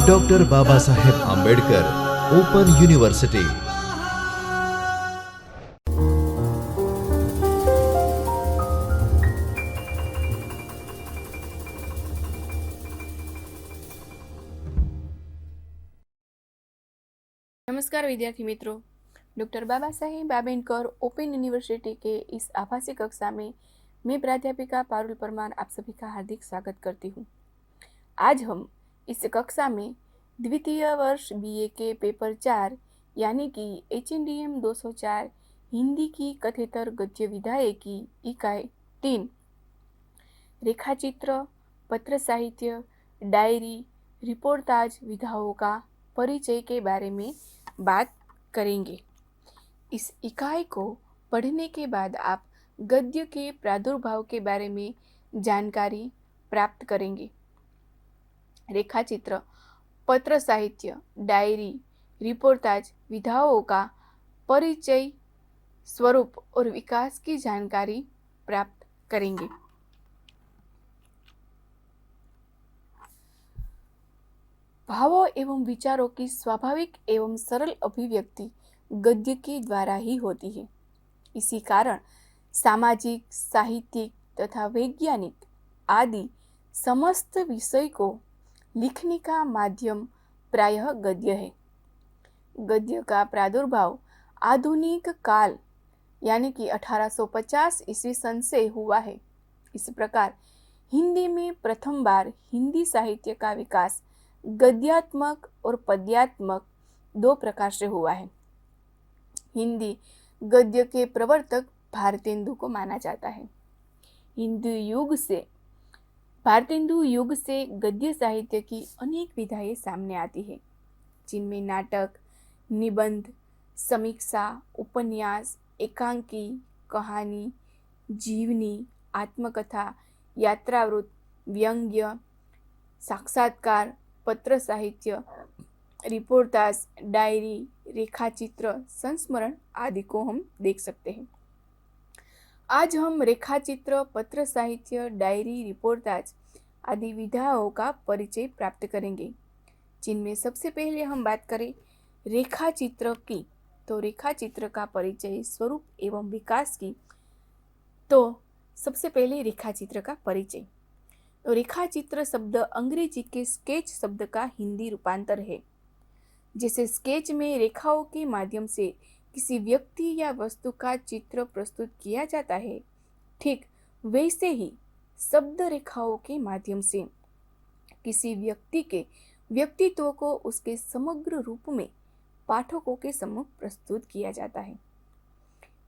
Doctor Baba Saheb Ambedkar open university. नमस्कार विद्यार्थी मित्रों, doctor Baba Saheb Ambedkar open university के इस आभासी कक्षा में मैं प्राध्यापिका पारुल परमार आप सभी का हार्दिक स्वागत करती हूँ। आज हम इस कक्षा में द्वितीय वर्ष बीए के पेपर 4 यानी कि HNDM 204 हिंदी की कथेतर गद्य विधाएं की इकाई 3 रेखाचित्र, पत्र साहित्य, डायरी, रिपोर्टाज विधाओं का परिचय के बारे में बात करेंगे। इस इकाई को पढ़ने के बाद आप गद्य के प्रादुर्भाव के बारे में जानकारी प्राप्त करेंगे। रेखाचित्र, पत्र साहित्य, डायरी, रिपोर्टाज विधाओं का परिचय, स्वरूप और विकास की जानकारी प्राप्त करेंगे। भावों एवं विचारों की स्वाभाविक एवं सरल अभिव्यक्ति गद्य के द्वारा ही होती है। इसी कारण सामाजिक, साहित्यिक तथा वैज्ञानिक आदि समस्त विषय को लिखने का माध्यम प्रायः गद्य है। गद्य का प्रादुर्भाव आधुनिक काल यानी कि 1850 ईस्वी सन से हुआ है। इस प्रकार हिंदी में प्रथम बार हिंदी साहित्य का विकास गद्यात्मक और पद्यात्मक दो प्रकार से हुआ है। हिंदी गद्य के प्रवर्तक भारतेंदु को माना जाता है। भारतेंदु युग से गद्य साहित्य की अनेक विधाएं सामने आती है, जिनमें नाटक, निबंध, समीक्षा, उपन्यास, एकांकी, कहानी, जीवनी, आत्मकथा, यात्रावृत्त, व्यंग्य, साक्षात्कार, पत्र साहित्य, रिपोर्टाज, डायरी, रेखाचित्र, संस्मरण आदि को हम देख सकते हैं। आज हम रेखाचित्र, पत्र साहित्य, डायरी, रिपोर्टाज आदि विधाओं का परिचय प्राप्त करेंगे, जिनमें सबसे पहले हम बात करें रेखाचित्र की, तो रेखाचित्र का परिचय, स्वरूप एवं विकास की। तो सबसे पहले रेखाचित्र का परिचय। तो रेखाचित्र शब्द अंग्रेजी के स्केच शब्द का हिंदी रूपांतर है। जैसे स्केच में रेखाओं के माध्यम से किसी व्यक्ति या वस्तु का चित्र प्रस्तुत किया जाता है, ठीक वैसे ही शब्द रेखाओं के माध्यम से किसी व्यक्ति के व्यक्तित्व को उसके समग्र रूप में पाठकों के सम्मुख प्रस्तुत किया जाता है।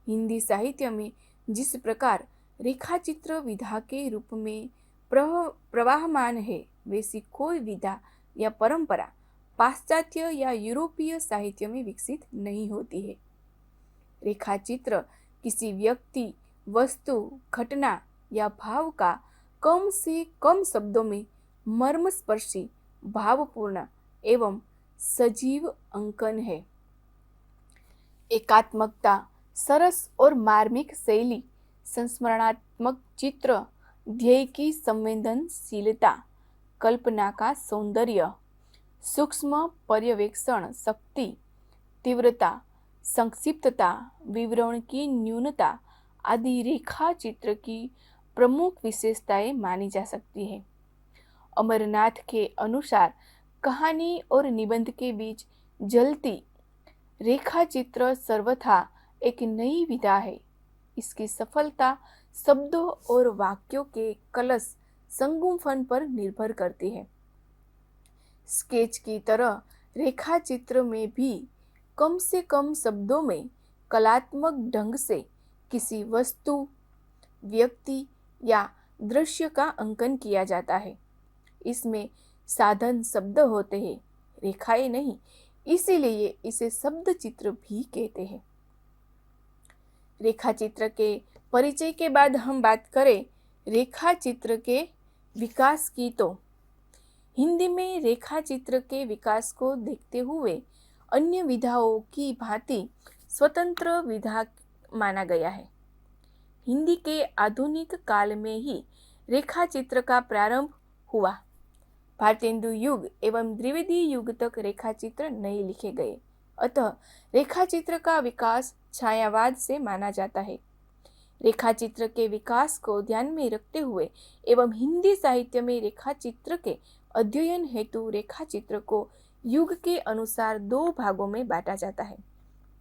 हिंदी साहित्य में जिस प्रकार रेखाचित्र विधा के रूप में प्रवाहमान है, वैसी कोई विधा या परंपरा पाश्चात्य या यूरोपीय साहित्य में विकसित नहीं होती है। रेखाचित्र किसी व्यक्ति, वस्तु, घटना या भाव का कम से कम शब्दों में मर्मस्पर्शी, भावपूर्ण एवं सजीव अंकन है। एकात्मकता, सरस और मार्मिक शैली, संस्मरणात्मक चित्र, ध्येय की संवेदनशीलता, कल्पना का सौंदर्य, सूक्ष्म पर्यवेक्षण शक्ति, तीव्रता, संक्षिप्तता, विवरण की न्यूनता आदि रेखाचित्र की प्रमुख विशेषताएं मानी जा सकती है। अमरनाथ के अनुसार कहानी और निबंध के बीच जलती रेखाचित्र सर्वथा एक नई विधा है। इसकी सफलता शब्दों और वाक्यों के कलश संगुम्फन पर निर्भर करती है। स्केच की तरह रेखाचित्र में भी कम से कम शब्दों में कलात्मक ढंग से किसी वस्तु, व्यक्ति या दृश्य का अंकन किया जाता है। इसमें साधन शब्द होते हैं, रेखाएं नहीं, इसीलिए इसे शब्द चित्र भी कहते हैं। रेखाचित्र के परिचय के बाद हम बात करें रेखाचित्र के विकास की, तो हिंदी में रेखाचित्र के विकास को देखते हुए अन्य विधाओं की भांति स्वतंत्र विधा माना गया है। हिंदी के आधुनिक काल में ही रेखाचित्र का प्रारंभ हुआ। भारतेंदु युग एवं द्विवेदी युग तक रेखाचित्र नहीं लिखे गए, अतः रेखाचित्र का विकास छायावाद से माना जाता है। रेखाचित्र के विकास को ध्यान में रखते हुए एवं हिंदी साहित्य में रेखाचित्र के अध्ययन हेतु रेखाचित्र को युग के अनुसार दो भागों में बांटा जाता है।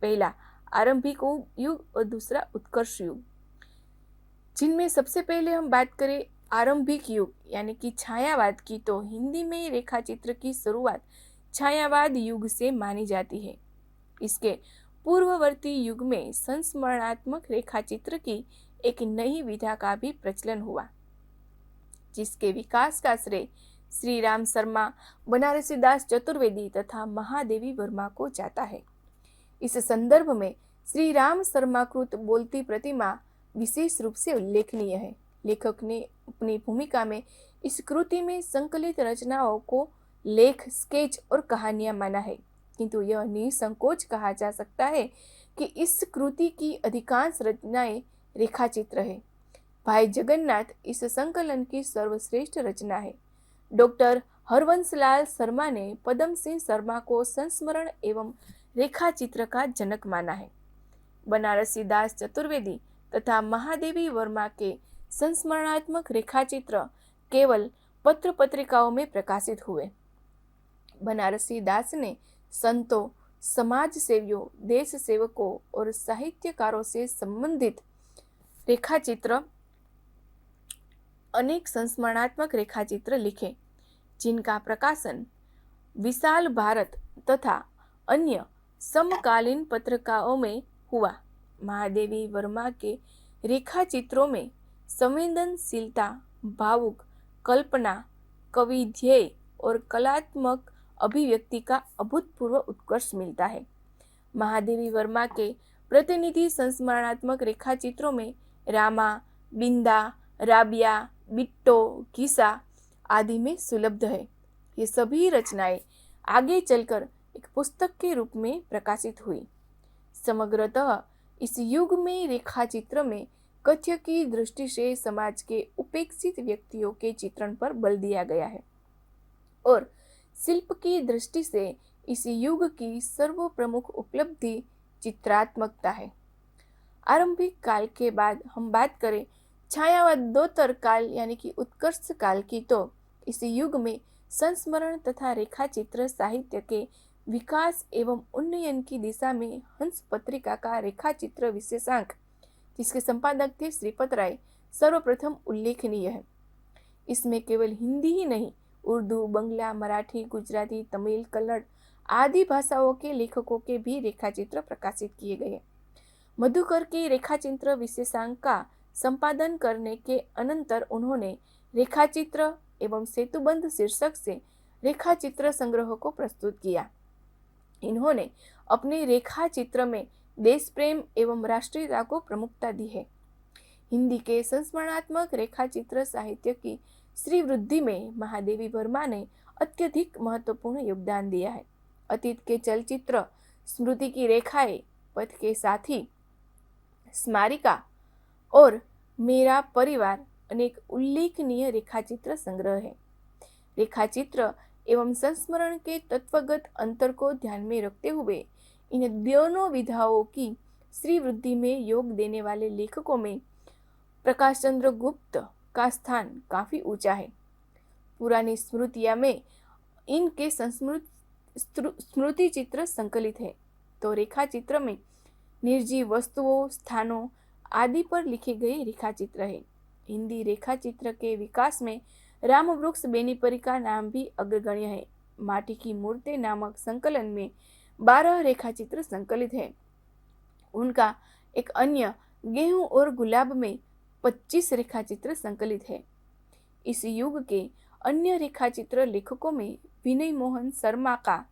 पहला आरंभिक युग और दूसरा उत्कर्ष युग, जिनमें सबसे पहले हम बात करें आरंभिक युग यानी कि छायावाद की, तो हिंदी में रेखाचित्र की शुरुआत छायावाद युग से मानी जाती है। इसके पूर्ववर्ती युग में संस्मरणात्मक रेखाचित्र की एक नई विधा का भी प्रचलन हुआ, जिसके विकास का श्रेय श्री राम शर्मा, बनारसीदास चतुर्वेदी तथा महादेवी वर्मा को जाता है। इस संदर्भ में श्री राम शर्माकृत बोलती प्रतिमा विशेष रूप से उल्लेखनीय है। लेखक ने अपनी भूमिका में इस कृति में संकलित रचनाओं को लेख, स्केच और कहानियां माना है, किंतु यह निसंकोच कहा जा सकता है कि इस कृति की अधिकांश रचनाएं रेखाचित्र है। भाई जगन्नाथ इस संकलन की सर्वश्रेष्ठ रचना है। डॉक्टर हरवंशलाल शर्मा ने पदम सिंह शर्मा को संस्मरण एवं रेखाचित्र का जनक माना है। बनारसी दास चतुर्वेदी तथा महादेवी वर्मा के संस्मरणात्मक रेखाचित्र केवल पत्र पत्रिकाओं में प्रकाशित हुए। बनारसी दास ने संतों, समाज सेवियों, देश सेवकों और साहित्यकारों से संबंधित रेखाचित्र अनेक संस्मरणात्मक रेखाचित्र लिखे, जिनका प्रकाशन विशाल भारत तथा अन्य समकालीन पत्रिकाओं में हुआ। महादेवी वर्मा के रेखाचित्रों में संवेदनशीलता, भावुक कल्पना, कवि ध्येय और कलात्मक अभिव्यक्ति का अभूतपूर्व उत्कर्ष मिलता है। महादेवी वर्मा के प्रतिनिधि संस्मरणात्मक रेखाचित्रों में रामा, बिंदा, राबिया, बिट्टो, गीसा आदि में सुलब्ध है। ये सभी रचनाएं आगे चलकर एक पुस्तक के रूप में प्रकाशित हुई। समग्रतः इस युग में रेखाचित्र में कथ्य की दृष्टि से समाज के उपेक्षित व्यक्तियों के चित्रण पर बल दिया गया है और शिल्प की दृष्टि से इस युग की सर्वप्रमुख उपलब्धि चित्रात्मकता है। आरंभिक काल के बाद हम बात करें छायावादोत्तर काल यानी कि उत्कर्ष काल की, तो इस युग में संस्मरण तथा रेखाचित्र साहित्य के विकास एवं उन्नयन की दिशा में हंस पत्रिका का रेखाचित्र विशेषांक, जिसके संपादक थे श्रीपत राय, सर्वप्रथम उल्लेखनीय है। इसमें केवल हिंदी ही नहीं, उर्दू, बंगला, मराठी, गुजराती, तमिल, कन्नड़ आदि भाषाओं के लेखकों के भी रेखाचित्र प्रकाशित किए गए। मधुकर के रेखाचित्र विशेषांक का संपादन करने के अनंतर उन्होंने रेखाचित्र एवं सेतुबंध शीर्षक से रेखाचित्र संग्रह को प्रस्तुत किया। इन्होंने अपने रेखाचित्र में देश प्रेम एवं राष्ट्रीयता को प्रमुखता दी है। हिंदी के संस्मरणात्मक रेखाचित्र साहित्य की श्रीवृद्धि में महादेवी वर्मा ने अत्यधिक महत्वपूर्ण योगदान दिया है। अतीत के चलचित्र, स्मृति की रेखाएं, पथ के साथी, स्मारिका और मेरा परिवार अनेक उल्लेखनीय रेखाचित्र संग्रह है। रेखाचित्र एवं संस्मरण के तत्वगत अंतर को ध्यान में रखते हुए इन दोनों विधाओं की श्रीवृद्धि में योग देने वाले लेखकों में प्रकाश चंद्र गुप्त का स्थान काफी ऊंचा है। पुरानी स्मृतियां में इनके स्मृति चित्र संकलित है, तो रेखाचित्र में निर्जीव वस्तुओं, स्थानों आदि पर लिखे गए रेखाचित्र है। हिंदी रेखाचित्र के विकास में रामवृक्ष बेनीपरी का नाम भी अग्रगण्य है। माटी की मूर्ति नामक संकलन में 12 रेखाचित्र संकलित है। उनका एक अन्य गेहूं और गुलाब में 25 रेखाचित्र संकलित है। इस युग के अन्य रेखाचित्र लेखकों में विनय मोहन शर्मा का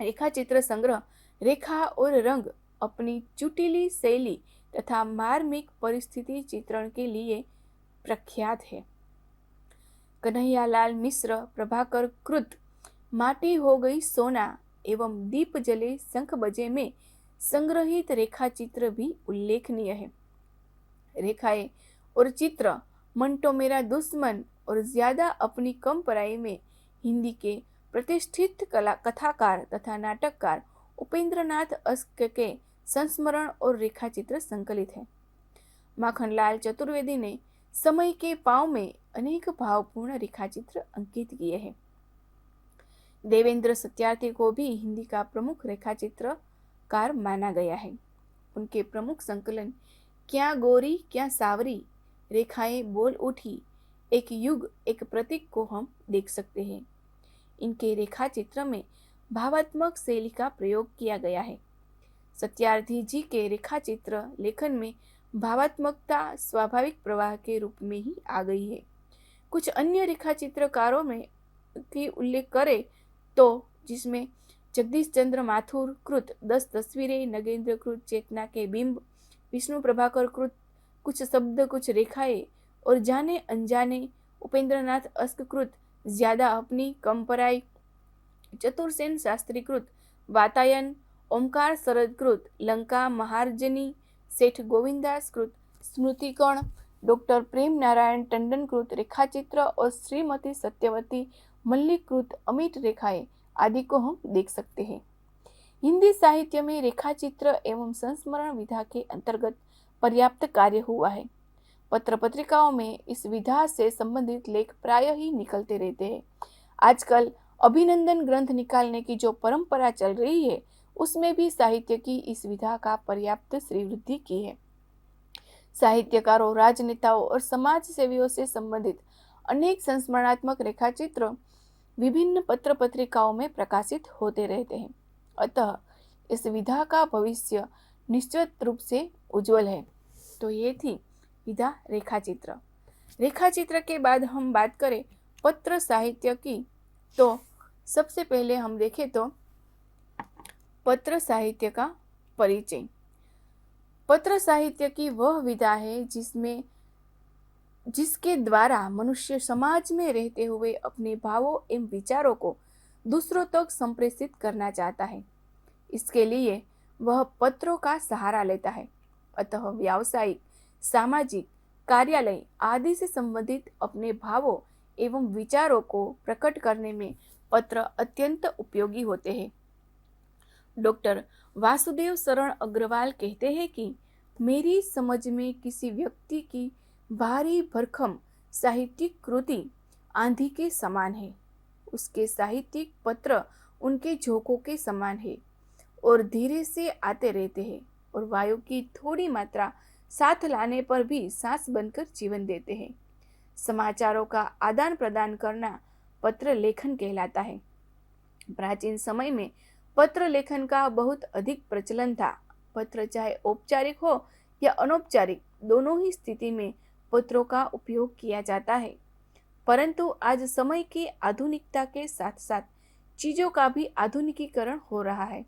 रेखाचित्र संग्रह रेखा और रंग अपनी चुटीली शैली तथा मार्मिक परिस्थिति चित्रण के लिए प्रख्यात है। कन्हैयालाल मिश्र प्रभाकर कृत माटी हो गई सोना एवं दीप जले शंख बजे में संग्रहित रेखाचित्र भी उल्लेखनीय है। रेखाएं और चित्र मंटो मेरा दुश्मन और ज्यादा अपनी कम पढ़ाई में हिंदी के प्रतिष्ठित कथाकार तथा नाटककार उपेंद्रनाथ अस्क के संस्मरण और रेखाचित्र संकलित है। माखनलाल चतुर्वेदी ने समय के पांव में अनेक भावपूर्ण रेखाचित्र अंकित किए हैं। देवेंद्र सत्यार्थी को भी हिंदी का प्रमुख रेखाचित्रकार माना गया है। उनके प्रमुख संकलन क्या गोरी क्या सावरी, रेखाएं बोल उठी, एक युग एक प्रतीक को हम देख सकते हैं। इनके रेखाचित्र में भावात्मक शैली का प्रयोग किया गया है। सत्यार्थी जी के रेखाचित्र लेखन में भावात्मकता स्वाभाविक प्रवाह के रूप में ही आ गई है। कुछ अन्य रेखाचित्रकारों में की उल्लेख करें तो जिसमें जगदीश चंद्र माथुर कृत 10 तस्वीरें, नगेंद्र कृत चेतना के बिंब, विष्णु प्रभाकर कृत कुछ शब्द कुछ रेखाएं और जाने अनजाने उपेंद्रनाथ अस्क कृत ज्यादा अपनी कम पराई, चतुरसेन शास्त्री कृत वातायन, ओमकार शरद कृत लंका महार्जनी, सेठ गोविंदास कृत स्मृतिकण, डॉक्टर प्रेम नारायण टंडन कृत रेखाचित्र और श्रीमती सत्यवती मल्लिक कृत अमिट रेखाएं आदि को हम देख सकते हैं। हिंदी साहित्य में रेखाचित्र एवं संस्मरण विधा के अंतर्गत पर्याप्त कार्य हुआ है। पत्र पत्रिकाओं में इस विधा से संबंधित लेख प्राय ही निकलते रहते हैं। आजकल अभिनंदन ग्रंथ निकालने की जो परंपरा चल रही है उसमें भी साहित्य की इस विधा का पर्याप्त श्रीवृद्धि की है। साहित्यकारों, राजनेताओं और समाज सेवियों से संबंधित अनेक संस्मरणात्मक रेखाचित्र विभिन्न पत्र पत्रिकाओं में प्रकाशित होते रहते हैं। अतः इस विधा का भविष्य निश्चित रूप से उज्जवल है। तो ये थी विधा रेखाचित्र। रेखाचित्र के बाद हम बात करें पत्र साहित्य की, तो सबसे पहले हम देखें तो पत्र साहित्य का परिचय। पत्र साहित्य की वह विधा है जिसके द्वारा मनुष्य समाज में रहते हुए अपने भावों एवं विचारों को दूसरों तक संप्रेषित करना चाहता है। इसके लिए वह पत्रों का सहारा लेता है। अतः व्यावसायिक, सामाजिक, कार्यालय आदि से संबंधित अपने भावों एवं विचारों को प्रकट करने में पत्र अत्यंत उपयोगी होते हैं। डॉक्टर वासुदेव शरण अग्रवाल कहते हैं कि मेरी समझ में किसी व्यक्ति की भारी भरकम साहित्यिक कृति आंधी के समान है। उसके साहित्यिक पत्र उनके झोंकों के समान है और धीरे से आते रहते हैं और वायु की थोड़ी मात्रा साथ लाने पर भी सांस बनकर जीवन देते हैं। समाचारों का आदान प्रदान करना पत्र लेखन कहलाता है। प्राचीन समय में पत्र लेखन का बहुत अधिक प्रचलन था। पत्र चाहे औपचारिक हो या अनौपचारिक, दोनों ही स्थिति में पत्रों का उपयोग किया जाता है। परंतु आज समय की आधुनिकता के साथ साथ चीजों का भी आधुनिकीकरण हो रहा है।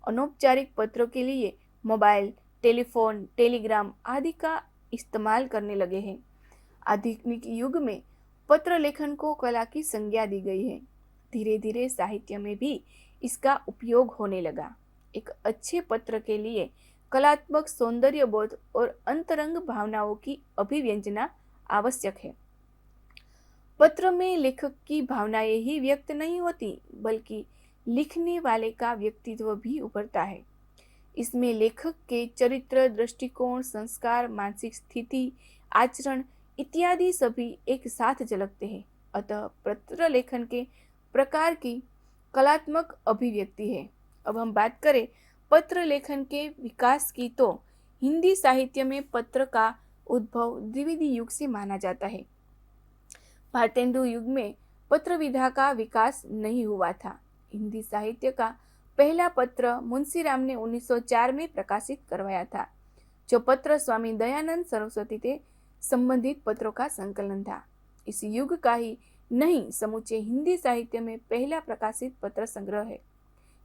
अनौपचारिक पत्रों के लिए मोबाइल, टेलीफोन, टेलीग्राम आदि का इस्तेमाल करने लगे हैं। आधुनिक युग में पत्र लेखन को कला की संज्ञा दी गई है। धीरे धीरे साहित्य में भी इसका उपयोग होने लगा। एक अच्छे पत्र के लिए कलात्मक सौंदर्य बोध और अंतरंग भावनाओं की अभिव्यंजना आवश्यक है। पत्र में लेखक की भावनाएं ही व्यक्त नहीं होती, बल्कि लिखने वाले का व्यक्तित्व भी उभरता है। इसमें लेखक के चरित्र, दृष्टिकोण, संस्कार, मानसिक स्थिति, आचरण इत्यादि सभी एक साथ झलकते हैं। अतः पत्र लेखन के प्रकार की कलात्मक अभिव्यक्ति है। अब हम बात करें पत्र लेखन के विकास की, तो हिंदी साहित्य में पत्र का उद्भव द्विवेदी युग से माना जाता है। भारतेंदु युग में पत्र विधा का विकास नहीं हुआ था। हिंदी साहित्य का पहला पत्र मुंशीराम ने 1904 में प्रकाशित करवाया था, जो पत्र स्वामी दयानंद सरस्वती से संबंधित पत्रों का संकलन था। इस युग का ही नहीं, समूचे हिंदी साहित्य में पहला प्रकाशित पत्र संग्रह है।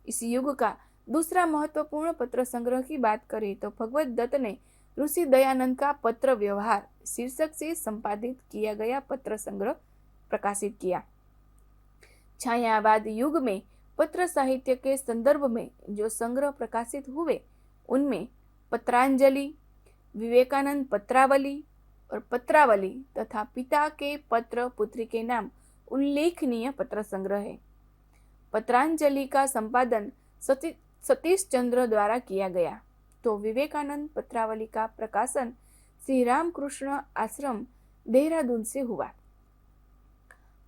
इस युग का दूसरा महत्वपूर्ण पत्र संग्रह की बात करें तो भगवत दत्त ने ऋषि दयानंद का पत्र व्यवहार शीर्षक से संपादित किया गया पत्र संग्रह प्रकाशित किया। छायावाद युग में पत्र साहित्य के संदर्भ में जो संग्रह प्रकाशित हुए उनमें पत्रांजलि, विवेकानंद पत्रावली, और पत्रावली तथा पिता के पत्र पुत्री के नाम उल्लेखनीय पत्र संग्रह है। पत्रांजलि का संपादन सतीश चंद्र द्वारा किया गया, तो विवेकानंद पत्रावली का प्रकाशन श्री रामकृष्ण आश्रम देहरादून से हुआ।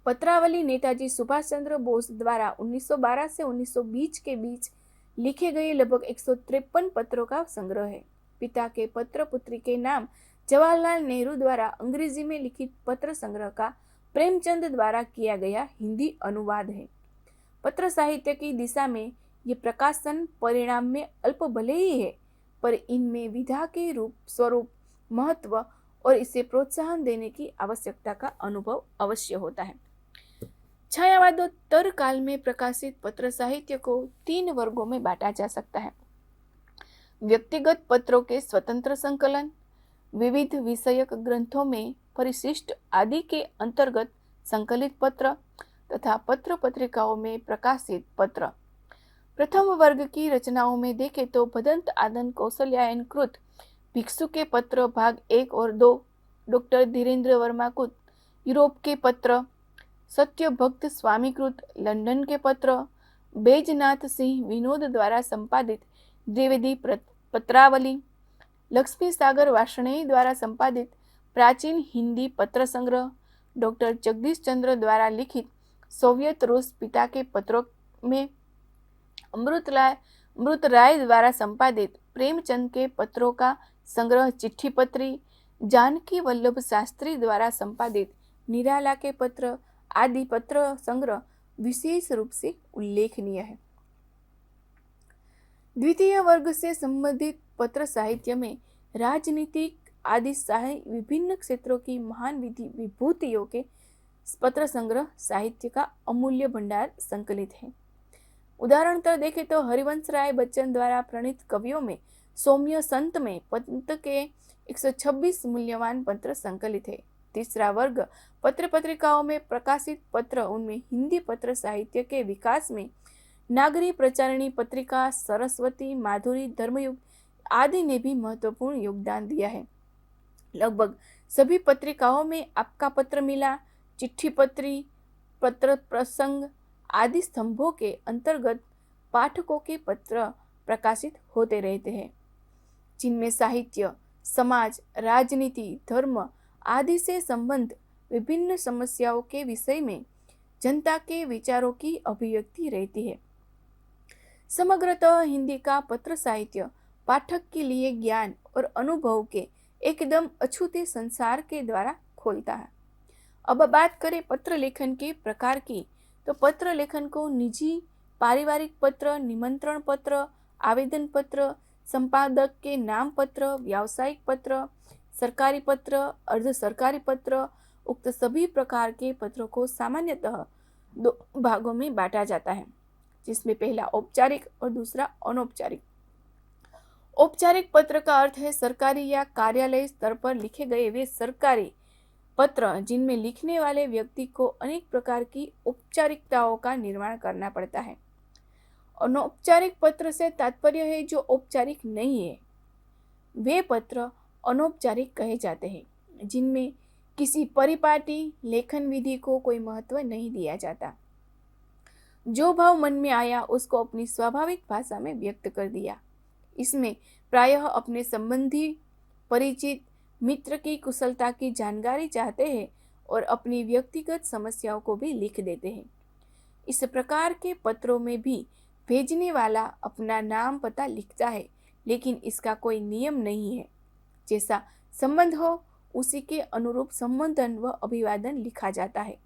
पत्रावली नेताजी सुभाष चंद्र बोस द्वारा 1912 से 1920 के बीच लिखे गए लगभग 153 पत्रों का संग्रह है। पिता के पत्र पुत्री के नाम जवाहरलाल नेहरू द्वारा अंग्रेजी में लिखित पत्र संग्रह का प्रेमचंद द्वारा किया गया हिंदी अनुवाद है। पत्र साहित्य की दिशा में ये प्रकाशन परिणाम में अल्प भले ही है, पर इनमें विधा के रूप स्वरूप महत्व और इसे प्रोत्साहन देने की आवश्यकता का अनुभव अवश्य होता है। छायावादोत्तर काल में प्रकाशित पत्र साहित्य को 3 वर्गों में बांटा जा सकता है। व्यक्तिगत पत्रों के स्वतंत्र संकलन, विविध विषयक ग्रंथों में परिशिष्ट आदि के अंतर्गत संकलित पत्र तथा पत्र पत्रिकाओं में प्रकाशित पत्र। प्रथम वर्ग की रचनाओं में देखें तो भदंत आनंद कौशल्यायन कृत भिक्षु के पत्र भाग 1 और 2, डॉक्टर धीरेन्द्र वर्मा कृत यूरोप के पत्र, सत्य भक्त स्वामीकृत लंदन के पत्र, बैजनाथ सिंह विनोद द्वारा संपादित द्विवेदी पत्रावली, लक्ष्मी सागर वार्ष्णेय द्वारा संपादित प्राचीन हिंदी पत्र संग्रह, डॉक्टर जगदीश चंद्र द्वारा लिखित सोवियत रूस पिता के पत्रों में, अमृत राय द्वारा संपादित प्रेमचंद के पत्रों का संग्रह चिट्ठी पत्री, जानकी वल्लभ शास्त्री द्वारा संपादित निराला के पत्र आदि पत्र संग्रह विशेष रूप से उल्लेखनीय है। द्वितीय वर्ग से संबंधित पत्र साहित्य में राजनीतिक आदि विभिन्न क्षेत्रों की महान विभूतियों के पत्र संग्रह साहित्य का अमूल्य भंडार संकलित है। उदाहरणतः देखें तो हरिवंश राय बच्चन द्वारा प्रणीत कवियों में सौम्य संत में पंत के 126 मूल्यवान पत्र संकलित है। तीसरा वर्ग पत्र पत्रिकाओं में प्रकाशित पत्र, उनमें हिंदी पत्र साहित्य के विकास में नागरी प्रचारिणी पत्रिका, सरस्वती, माधुरी, धर्मयुग आदि ने भी महत्वपूर्ण योगदान दिया है। लगभग सभी पत्रिकाओं में आपका पत्र मिला, चिट्ठी पत्री, पत्र प्रसंग आदि स्तंभों के अंतर्गत पाठकों के पत्र प्रकाशित होते रहते हैं, जिनमें साहित्य, समाज, राजनीति, धर्म आदि से संबंध विभिन्न समस्याओं के विषय में जनता के विचारों की अभिव्यक्ति रहती है। समग्रतः हिंदी का पत्र साहित्य पाठक के लिए ज्ञान और अनुभव के एकदम अछूते संसार के द्वारा खोलता है। अब बात करें पत्र लेखन के प्रकार की, तो पत्र लेखन को निजी, पारिवारिक पत्र, निमंत्रण पत्र, आवेदन पत्र, संपादक के नाम पत्र, व्यावसायिक पत्र, सरकारी पत्र, अर्ध सरकारी पत्र, उक्त सभी प्रकार के पत्रों को सामान्यतः 2 भागों में बांटा जाता है, जिसमें पहला औपचारिक और दूसरा अनौपचारिक। औपचारिक पत्र का अर्थ है सरकारी या कार्यालय स्तर पर लिखे गए वे सरकारी पत्र जिनमें लिखने वाले व्यक्ति को अनेक प्रकार की औपचारिकताओं का निर्माण करना पड़ता है। अनौपचारिक पत्र से तात्पर्य है जो औपचारिक नहीं है, वे पत्र अनौपचारिक कहे जाते हैं, जिनमें किसी परिपाटी लेखन विधि को कोई महत्व नहीं दिया जाता। जो भाव मन में आया उसको अपनी स्वाभाविक भाषा में व्यक्त कर दिया। इसमें प्रायः अपने संबंधी, परिचित, मित्र की कुशलता की जानकारी चाहते हैं और अपनी व्यक्तिगत समस्याओं को भी लिख देते हैं। इस प्रकार के पत्रों में भी भेजने वाला अपना नाम पता लिखता है, लेकिन इसका कोई नियम नहीं है। जैसा संबंध हो उसी के अनुरूप संबोधन व अभिवादन लिखा जाता है।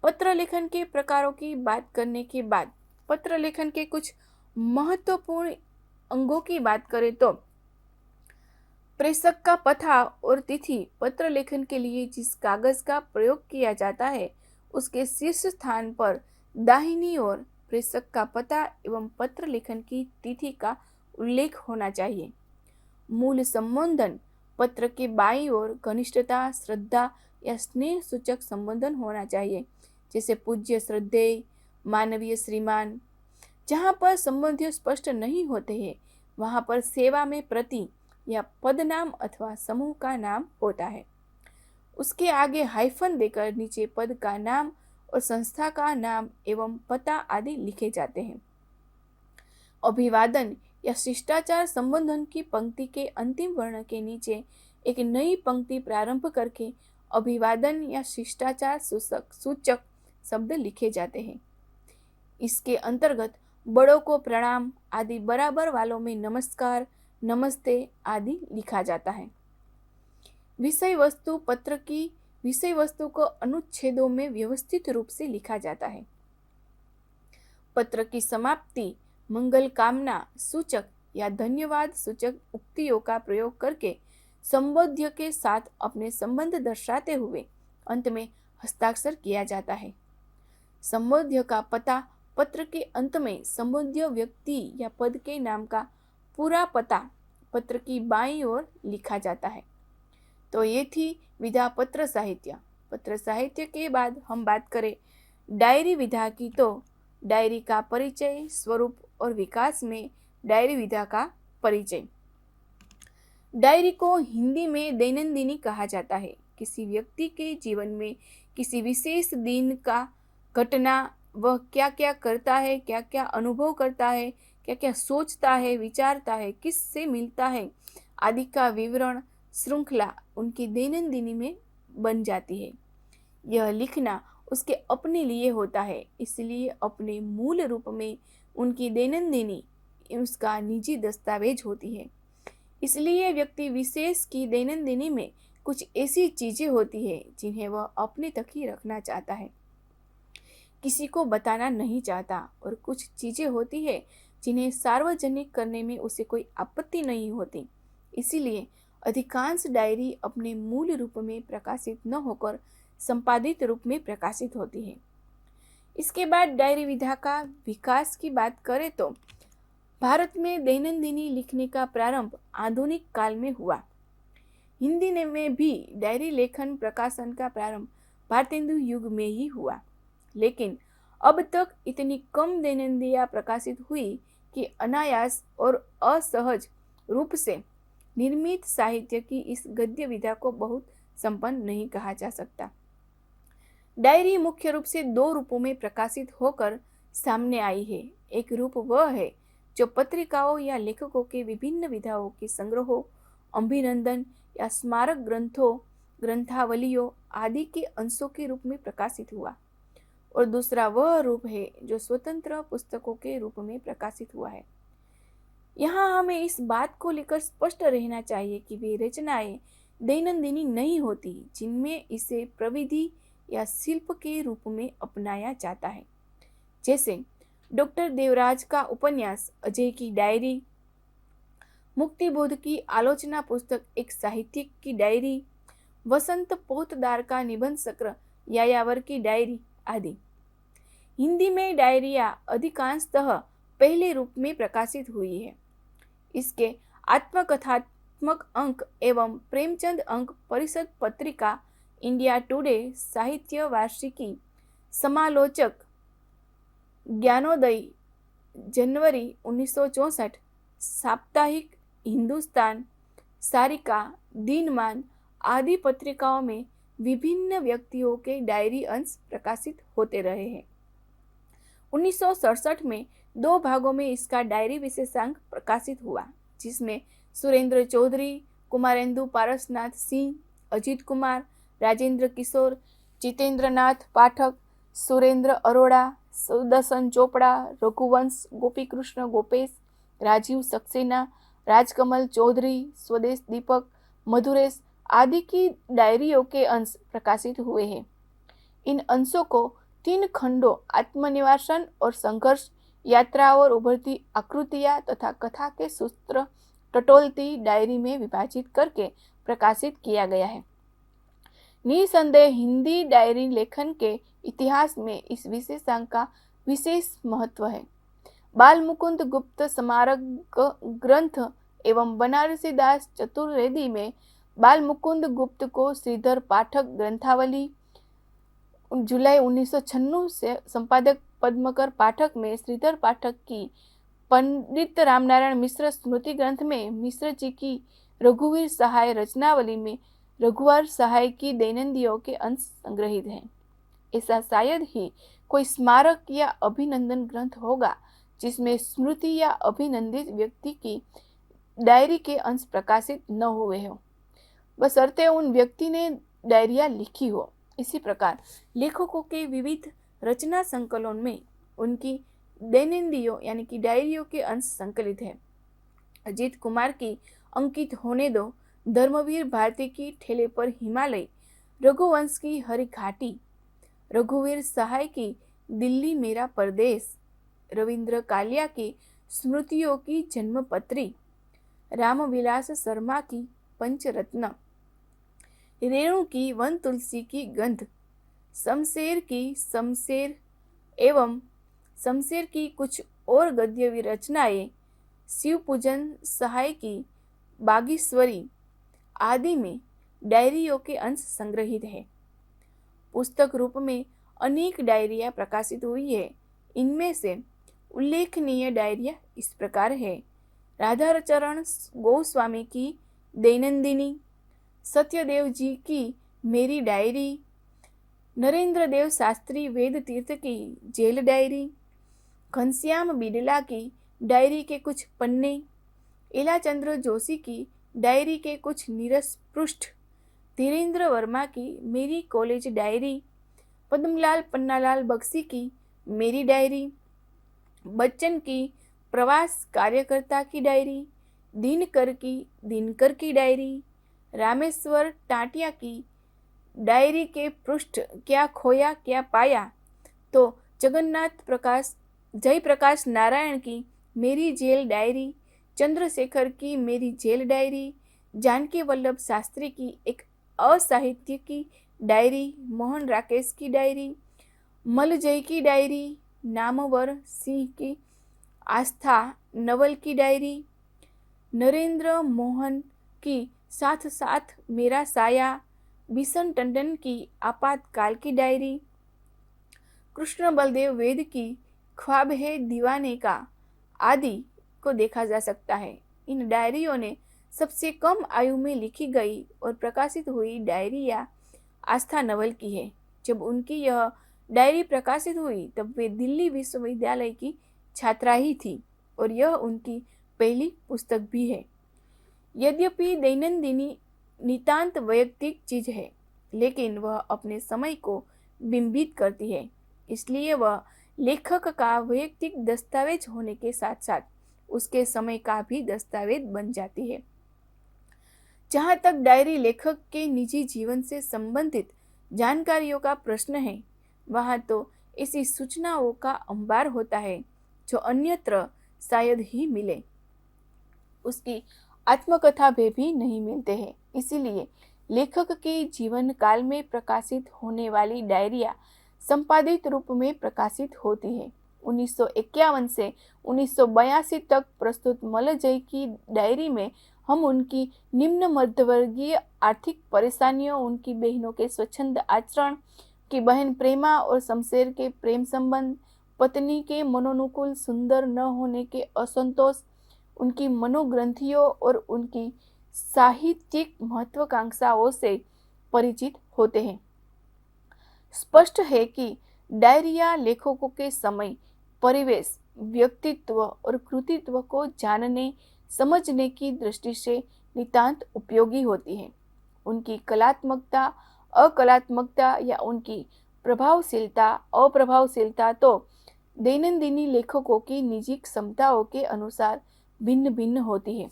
पत्र लेखन के प्रकारों की बात करने के बाद पत्र लेखन के कुछ महत्वपूर्ण अंगों की बात करें तो प्रेषक का पता और तिथि। पत्र लेखन के लिए जिस कागज का प्रयोग किया जाता है उसके शीर्ष स्थान पर दाहिनी ओर प्रेषक का पता एवं पत्र लेखन की तिथि का उल्लेख होना चाहिए। मूल संबोधन पत्र के बाईं ओर घनिष्ठता, श्रद्धा या स्नेह सूचक संबोधन होना चाहिए, जैसे पूज्य, श्रद्धेय, मानवीय, श्रीमान। जहाँ पर संबंधियों स्पष्ट नहीं होते हैं वहाँ पर सेवा में प्रति या पदनाम अथवा समूह का नाम होता है। उसके आगे हाइफन देकर नीचे पद का नाम और संस्था का नाम एवं पता आदि लिखे जाते हैं। अभिवादन या शिष्टाचार संबोधन की पंक्ति के अंतिम वर्ण के नीचे एक नई पंक्ति प्रारंभ करके अभिवादन या शिष्टाचार सूचक शब्द लिखे जाते हैं। इसके अंतर्गत बड़ों को प्रणाम आदि, बराबर वालों में नमस्कार, नमस्ते आदि लिखा जाता है। विषय वस्तु पत्र की विषय वस्तु को अनुच्छेदों में व्यवस्थित रूप से लिखा जाता है। पत्र की समाप्ति मंगल कामना सूचक या धन्यवाद सूचक उक्तियों का प्रयोग करके संबोध्य के साथ अपने संबंध दर्शाते हुए अंत में हस्ताक्षर किया जाता है। संबोध्य का पता पत्र के अंत में संबोध्य व्यक्ति या पद के नाम का पूरा पता पत्र की बाईं ओर लिखा जाता है। तो ये थी विधा पत्र साहित्य। पत्र साहित्य के बाद हम बात करें डायरी विधा की, तो डायरी का परिचय, स्वरूप और विकास में डायरी विधा का परिचय। डायरी को हिंदी में दैनंदिनी कहा जाता है। किसी व्यक्ति के जीवन में किसी विशेष दिन का घटना, वह क्या क्या करता है, क्या क्या अनुभव करता है, क्या क्या सोचता है, विचारता है, किस से मिलता है आदि का विवरण श्रृंखला उनकी दैनंदिनी में बन जाती है। यह लिखना उसके अपने लिए होता है, इसलिए अपने मूल रूप में उनकी दैनंदिनी उसका निजी दस्तावेज होती है। इसलिए व्यक्ति विशेष की दैनंदिनी में कुछ ऐसी चीजें होती है जिन्हें वह अपने तक ही रखना चाहता है, किसी को बताना नहीं चाहता, और कुछ चीजें होती है जिन्हें सार्वजनिक करने में उसे कोई आपत्ति नहीं होती। इसीलिए अधिकांश डायरी अपने मूल रूप में प्रकाशित न होकर संपादित रूप में प्रकाशित होती है। इसके बाद डायरी विधा का विकास की बात करें तो भारत में दैनंदिनी लिखने का प्रारंभ आधुनिक काल में हुआ। हिंदी में भी डायरी लेखन प्रकाशन का प्रारंभ भारतेंदु युग में ही हुआ, लेकिन अब तक इतनी कम दैनंदिनियां प्रकाशित हुई कि अनायास और असहज रूप से निर्मित साहित्य की इस गद्य विधा को बहुत संपन्न नहीं कहा जा सकता। डायरी मुख्य रूप से दो रूपों में प्रकाशित होकर सामने आई है। एक रूप वह है जो पत्रिकाओं या लेखकों के विभिन्न विधाओं के संग्रहों, अभिनंदन या स्मारक ग्रंथों, ग्रंथावलियों आदि के अंशों के रूप में प्रकाशित हुआ, और दूसरा वह रूप है जो स्वतंत्र पुस्तकों के रूप में प्रकाशित हुआ है। यहाँ हमें इस बात को लेकर स्पष्ट रहना चाहिए कि वे रचनाएं दैनंदिनी नहीं होती जिनमें इसे प्रविधि या शिल्प के रूप में अपनाया जाता है, जैसे डॉक्टर देवराज का उपन्यास अजय की डायरी, मुक्तिबोध की आलोचना पुस्तक एक साहित्यिक की डायरी, वसंत पोतदार का निबंध संग्रह यायावर की डायरी आदि। हिंदी में डायरिया अधिकांशतः पहले रूप में प्रकाशित हुई है। इसके आत्मकथात्मक अंक एवं प्रेमचंद अंक परिषद पत्रिका, इंडिया टुडे साहित्य वार्षिकी, समालोचक, ज्ञानोदय जनवरी 1964, साप्ताहिक हिंदुस्तान, सारिका, दिनमान आदि पत्रिकाओं में विभिन्न व्यक्तियों के डायरी अंश प्रकाशित होते रहे हैं। 1967 में 2 भागों में इसका डायरी विशेषांक प्रकाशित हुआ, जिसमें सुरेंद्र चौधरी, कुमारेंदु पारसनाथ सिंह, अजीत कुमार, राजेंद्र किशोर, जितेंद्रनाथ पाठक, सुरेंद्र अरोड़ा, सुदर्शन चोपड़ा, रघुवंश, गोपीकृष्ण गोपेश, राजीव सक्सेना, राजकमल चौधरी, स्वदेश दीपक, मधुरेश आदि की डायरियों के अंश प्रकाशित हुए हैं। इन अंशों को 3 खंडों आत्मनिवासन और संघर्ष, यात्रा और उभरती आकृतियां तथा कथा के सूत्र टटोलती डायरी में विभाजित करके प्रकाशित किया गया है। निसंदेह हिंदी डायरी लेखन के इतिहास में इस विशेषांक का विशेष महत्व है। बाल मुकुंद गुप्त स्मारक ग्रंथ एवं बनारसी दास चतुर्वेदी में बाल मुकुंद गुप्त को श्रीधर पाठक ग्रंथावली, जुलाई 1996 से संपादक पद्मकर पाठक में श्रीधर पाठक की पंडित रामनारायण मिश्र स्मृति ग्रंथ में मिश्र जी की रघुवीर सहाय रचनावली में रघुवर सहाय की दैनंदियों के अंश संग्रहित हैं। ऐसा शायद ही कोई स्मारक या अभिनंदन ग्रंथ होगा जिसमें स्मृति या अभिनंदित व्यक्ति की डायरी के अंश प्रकाशित न हुए हो, बशर्ते उन व्यक्ति ने डायरिया लिखी हो। इसी प्रकार लेखकों के विविध रचना संकलन में उनकी दैनंदियों यानी कि डायरियों के अंश संकलित है। अजीत कुमार की अंकित होने दो, धर्मवीर भारती की ठेले पर हिमालय, रघुवंश की हरि घाटी, रघुवीर सहाय की दिल्ली मेरा परदेश, रविंद्र कालिया की स्मृतियों की जन्मपत्री, रामविलास शर्मा की पंचरत्न, रेणु की वन तुलसी की गंध, शमशेर की शमशेर एवं शमशेर की कुछ और गद्य रचनाएं, शिव पूजन सहाय की बागीश्वरी आदि में डायरियों के अंश संग्रहित है। पुस्तक रूप में अनेक डायरियां प्रकाशित हुई है। इनमें से उल्लेखनीय डायरिया इस प्रकार है: राधाचरण गोस्वामी की दैनंदिनी, सत्यदेव जी की मेरी डायरी, नरेंद्र देव शास्त्री वेद तीर्थ की जेल डायरी, घनश्याम बिड़ला की डायरी के कुछ पन्ने, इलाचंद्र जोशी की डायरी के कुछ नीरस पृष्ठ, धीरेन्द्र वर्मा की मेरी कॉलेज डायरी, पद्मलाल पन्नालाल बख्शी की मेरी डायरी, बच्चन की प्रवास कार्यकर्ता की डायरी, दिनकर की डायरी, रामेश्वर टाटिया की डायरी के पृष्ठ क्या खोया क्या पाया, तो जयप्रकाश नारायण की मेरी जेल डायरी, चंद्रशेखर की मेरी जेल डायरी, जानकी वल्लभ शास्त्री की एक असाहित्य की डायरी, मोहन राकेश की डायरी, मलजय की डायरी, नामवर सिंह की आस्था नवल की डायरी, नरेंद्र मोहन की साथ साथ मेरा साया, बिशन टंडन की आपातकाल की डायरी, कृष्ण बलदेव वेद की ख्वाब है दीवाने का आदि को देखा जा सकता है। इन डायरियों ने सबसे कम आयु में लिखी गई और प्रकाशित हुई डायरी या आस्था नवल की है। जब उनकी यह डायरी प्रकाशित हुई तब वे दिल्ली विश्वविद्यालय की छात्रा ही थी और यह उनकी पहली पुस्तक भी है। यद्यपि दैनंदिनी नितांत वैयक्तिक चीज है, लेकिन वह अपने समय को बिंबित करती है, इसलिए वह लेखक का वैयक्तिक दस्तावेज होने के साथ साथ उसके समय का भी दस्तावेज बन जाती है। जहाँ तक डायरी लेखक के निजी जीवन से संबंधित जानकारियों का प्रश्न है, वहाँ तो ऐसी सूचनाओं का अंबार होता है जो अन्यत्र शायद ही मिले। उसकी आत्मकथा भी नहीं मिलते हैं। इसीलिए लेखक के जीवन काल में प्रकाशित होने वाली डायरिया संपादित रूप में प्रकाशित होती है। 1951 से 1982 तक प्रस्तुत मलजय की डायरी में हम उनकी निम्न मध्यवर्गीय आर्थिक परेशानियों, उनकी बहनों के स्वच्छंद आचरण, की बहन प्रेमा और शमशेर के प्रेम संबंध, पत्नी के मनोनुकूल सुंदर न होने के असंतोष, उनकी मनोग्रंथियों और उनकी साहित्यिक महत्वाकांक्षाओं से परिचित होते हैं। स्पष्ट है कि डायरिया लेखकों के समय, परिवेश, व्यक्तित्व और कृतित्व को जानने समझने की दृष्टि से नितांत उपयोगी होती है। उनकी कलात्मकता, अकलात्मकता या उनकी प्रभावशीलता, अप्रभावशीलता तो दैनंदिनी लेखकों की निजी क्षमताओं के अनुसार भिन्न भिन्न होती है।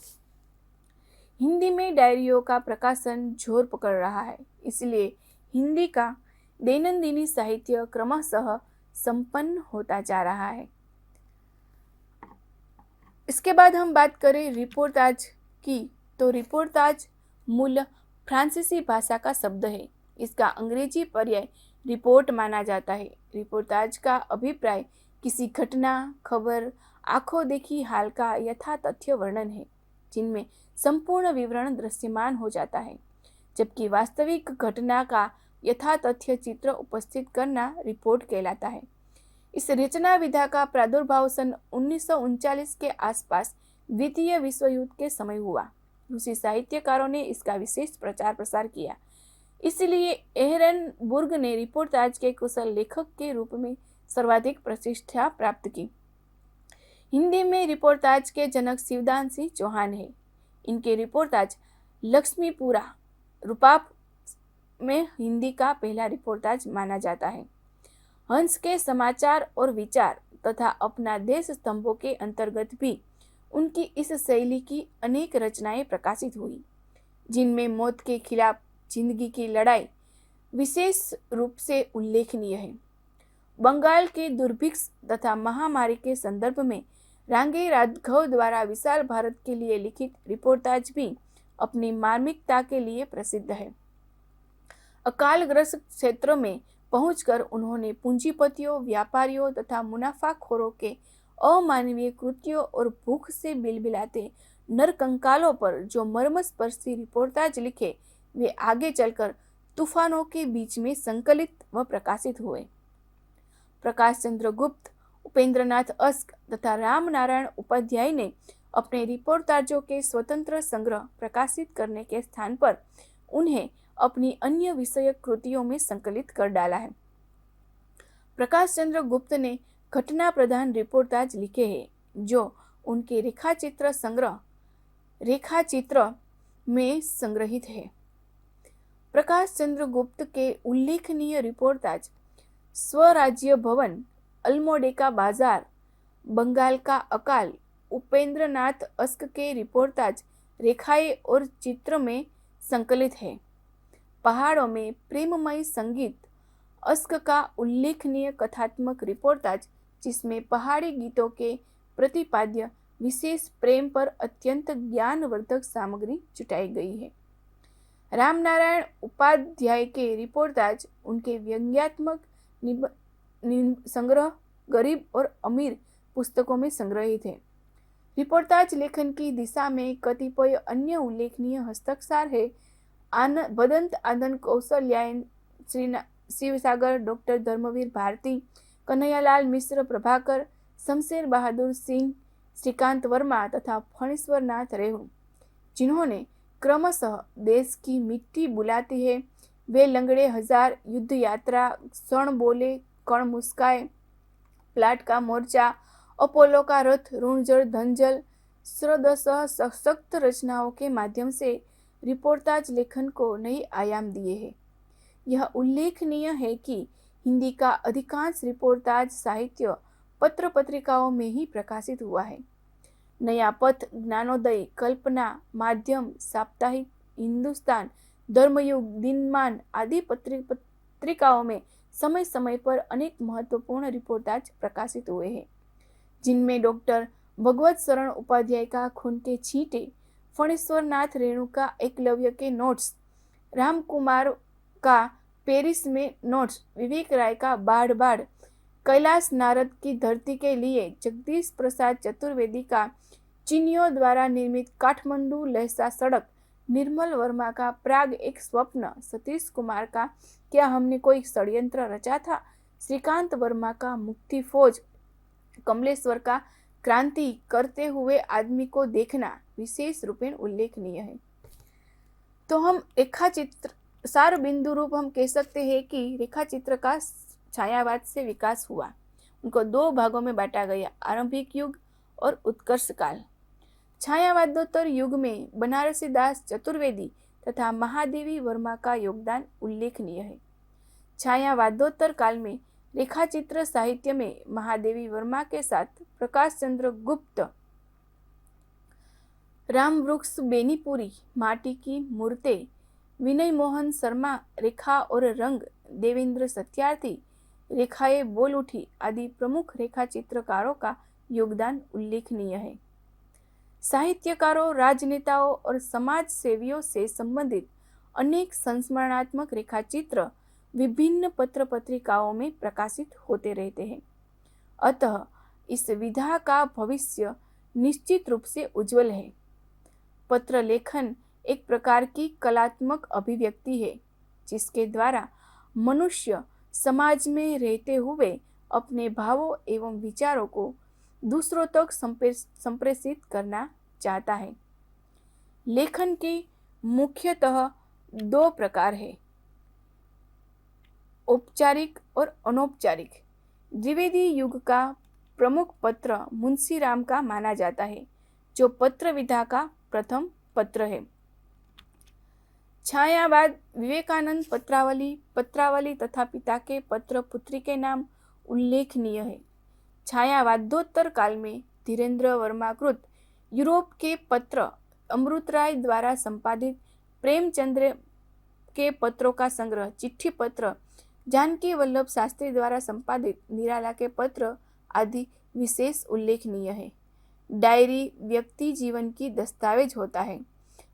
हिंदी में डायरियों का प्रकाशन जोर पकड़ रहा है, इसलिए हिंदी का दैनंदिनी साहित्य क्रमशः संपन्न होता जा रहा है। इसके बाद हम बात करें रिपोर्टाज की, तो रिपोर्टाज मूल फ्रांसीसी भाषा का शब्द है। इसका अंग्रेजी पर्याय रिपोर्ट माना जाता है। रिपोर्टाज का अभिप्राय किसी घटना, खबर, आंखों देखी हाल का यथा तथ्य वर्णन है, जिनमें संपूर्ण विवरण दृश्यमान हो जाता है, जबकि वास्तविक घटना का यथा तथ्य चित्र उपस्थित करना रिपोर्ट कहलाता है। इस रचना विधा का प्रादुर्भाव सन 1939 के आसपास द्वितीय विश्व युद्ध के समय हुआ। रूसी साहित्यकारों ने इसका विशेष प्रचार प्रसार किया। इसलिए एहरनबुर्ग ने रिपोर्टाज के कुशल लेखक के रूप में सर्वाधिक प्रतिष्ठा प्राप्त की। हिंदी में रिपोर्टाज के जनक शिवदान सिंह चौहान है। इनके रिपोर्टाज लक्ष्मीपुरा रूपाप में हिंदी का पहला रिपोर्टाज माना जाता है। हंस के समाचार और विचार तथा अपना देश स्तंभों के अंतर्गत भी उनकी इस शैली की अनेक रचनाएं प्रकाशित हुई, जिनमें मौत के खिलाफ जिंदगी की लड़ाई विशेष रूप से उल्लेखनीय है। बंगाल के दुर्भिक्ष तथा महामारी के संदर्भ में रांगे राघव द्वारा विशाल भारत के लिए लिखित रिपोर्टाज भी अपनी मार्मिकता के लिए प्रसिद्ध है। अकालग्रस्त क्षेत्रों में पहुंचकर उन्होंने पूंजीपतियों, व्यापारियों तथा मुनाफाखोरों के अमानवीय कृत्यों और भूख से बिलबिलाते नरकंकालों पर जो मर्मस्पर्शी रिपोर्टाज लिखे, वे आगे चलकर तूफानों के बीच में संकलित व प्रकाशित हुए। प्रकाश चंद्र गुप्त, उपेंद्रनाथ अस्क तथा रामनारायण उपाध्याय ने अपने रिपोर्टाजों के स्वतंत्र संग्रह प्रकाशित करने के स्थान पर उन्हें अपनी अन्य विषयक कृतियों में संकलित कर डाला है। प्रकाश चंद्र गुप्त ने घटना प्रधान रिपोर्टाज लिखे हैं, जो उनके रेखाचित्र संग्रह रेखाचित्र में संग्रहित है। प्रकाश चंद्र गुप्त के उल्लेखनीय रिपोर्टाज स्वराज्य भवन, अल्मोड़े का बाजार, बंगाल का अकाल, उपेंद्रनाथ अस्क के रिपोर्टाज रेखाएं और चित्र में संकलित है। पहाड़ों में प्रेममय संगीत, अस्क का उल्लेखनीय कथात्मक रिपोर्टाज, जिसमें पहाड़ी गीतों के प्रतिपाद्य विशेष प्रेम पर अत्यंत ज्ञानवर्धक सामग्री जुटाई गई है। रामनारायण उपाध्याय के रिपोर्टाज उनके व्यंग्यात्मक संग्रह गरीब और अमीर पुस्तकों में संग्रहित है। रिपोर्टाज लेखन की दिशा में कतिपय अन्य उल्लेखनीय हस्ताक्षर है। भदंत आनंद कौशल्यायन, शिवसागर, डॉक्टर धर्मवीर भारती, कन्हैयालाल मिश्र प्रभाकर, शमशेर बहादुर सिंह, श्रीकांत वर्मा तथा फणीश्वर नाथ रेहू, जिन्होंने क्रमशः देश की मिट्टी बुलाती है, वे लंगड़े हजार, युद्ध यात्रा, क्षण बोले कण मुस्काए, प्लाट का मोर्चा, अपोलो का रथ, ऋणजल धनजल, श्रदसह सशक्त रचनाओं के माध्यम से रिपोर्टाज लेखन को नई आयाम दिए हैं। यह उल्लेखनीय है कि हिंदी का अधिकांश रिपोर्टाज साहित्य पत्र पत्रिकाओं में ही प्रकाशित हुआ है। नया पथ, ज्ञानोदय, कल्पना, माध्यम, साप्ताहिक, हिंदुस्तान, धर्मयुग, दिनमान आदि पत्रिकाओं में समय समय पर अनेक महत्वपूर्ण रिपोर्टाज प्रकाशित हुए हैं, जिनमें डॉक्टर भगवत शरण उपाध्याय का खून के छींटे, फणीश्वर नाथ रेणु का एकलव्य के नोट्स, रामकुमार का पेरिस में नोट्स, विवेक राय का बाढ़ बाढ़, कैलाश नारद की धरती के लिए, जगदीश प्रसाद चतुर्वेदी का चीनियों द्वारा निर्मित काठमांडू लहसा सड़क, निर्मल वर्मा का प्राग एक स्वप्न, सतीश कुमार का क्या हमने कोई षड्यंत्र रचा था, श्रीकांत वर्मा का मुक्ति फौज, कमलेश्वर का क्रांति करते हुए आदमी को देखना विशेष रूपेण उल्लेखनीय है। तो हम रेखाचित्र सार बिंदु रूप हम कह सकते हैं कि रेखाचित्र का छायावाद से विकास हुआ। उनको दो भागों में बांटा गया, आरंभिक युग और उत्कर्ष काल। छायावादोत्तर युग में बनारसी दास चतुर्वेदी तथा महादेवी वर्मा का योगदान उल्लेखनीय है। छायावादोत्तर काल में रेखाचित्र साहित्य में महादेवी वर्मा के साथ प्रकाश चंद्र गुप्त, रामवृक्ष बेनीपुरी, माटी की मूर्तें, विनय मोहन शर्मा रेखा और रंग, देवेंद्र सत्यार्थी रेखाएं बोल उठी आदि प्रमुख रेखा चित्रकारों का योगदान उल्लेखनीय है। साहित्यकारों, राजनेताओं और समाज सेवियों से संबंधित अनेक संस्मरणात्मक रेखाचित्र विभिन्न पत्र पत्रिकाओं में प्रकाशित होते रहते हैं। अतः इस विधा का भविष्य निश्चित रूप से उज्जवल है। पत्र लेखन एक प्रकार की कलात्मक अभिव्यक्ति है, जिसके द्वारा मनुष्य समाज में रहते हुए अपने भावों एवं विचारों को दूसरों तक संप्रेषित करना चाहता है। लेखन के मुख्यतः दो प्रकार है, औपचारिक और अनौपचारिक। द्विवेदी युग का प्रमुख पत्र मुंशीराम का माना जाता है, जो पत्र विधा का प्रथम पत्र है। छायावाद विवेकानंद पत्रावली तथा पिता के पत्र पुत्री के नाम उल्लेखनीय है। छायावादोत्तर काल में धीरेन्द्र वर्मा कृत यूरोप के पत्र, अमृतराय द्वारा संपादित प्रेमचंद्र के पत्रों का संग्रह चिट्ठी पत्र, जानकी वल्लभ शास्त्री द्वारा संपादित निराला के पत्र आदि विशेष उल्लेखनीय है। डायरी व्यक्ति जीवन की दस्तावेज होता है।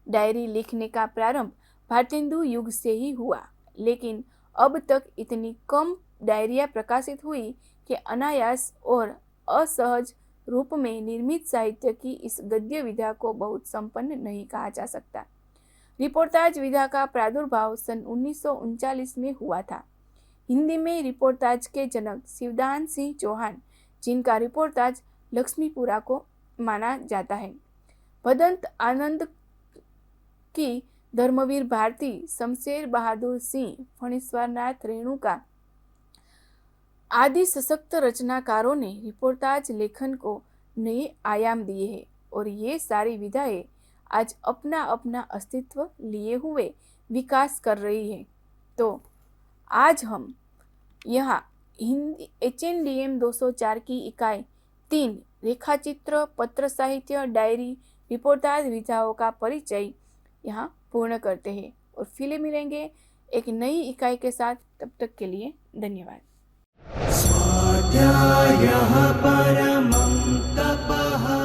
डायरी लिखने का प्रारंभ भारतेंदु युग से ही हुआ, लेकिन अब तक इतनी कम डायरियां प्रकाशित हुई कि अनायास और असहज रूप में निर्मित साहित्य की इस गद्य विधा को बहुत संपन्न नहीं कहा जा सकता। रिपोर्टाज विधा का प्रादुर्भाव सन 1939 में हुआ था। हिंदी में रिपोर्टाज के जनक शिवदान सिंह चौहान, जिनका रिपोर्टाज लक्ष्मीपुरा को माना जाता है, भदंत आनंद की धर्मवीर भारती, शमशेर बहादुर सिंह, फणीश्वरनाथ रेणुका आदि सशक्त रचनाकारों ने रिपोर्टाज लेखन को नए आयाम दिए हैं और ये सारी विधाएं आज अपना अपना अस्तित्व लिए हुए विकास कर रही है। तो आज हम यहाँ हिंदी HNDM 204 की इकाई 3 रेखाचित्र, पत्र साहित्य, डायरी, रिपोर्टाज विधाओं का परिचय यहाँ पूर्ण करते हैं और फिर मिलेंगे एक नई इकाई के साथ। तब तक के लिए धन्यवाद। स्वाध्यायः परमं तपः।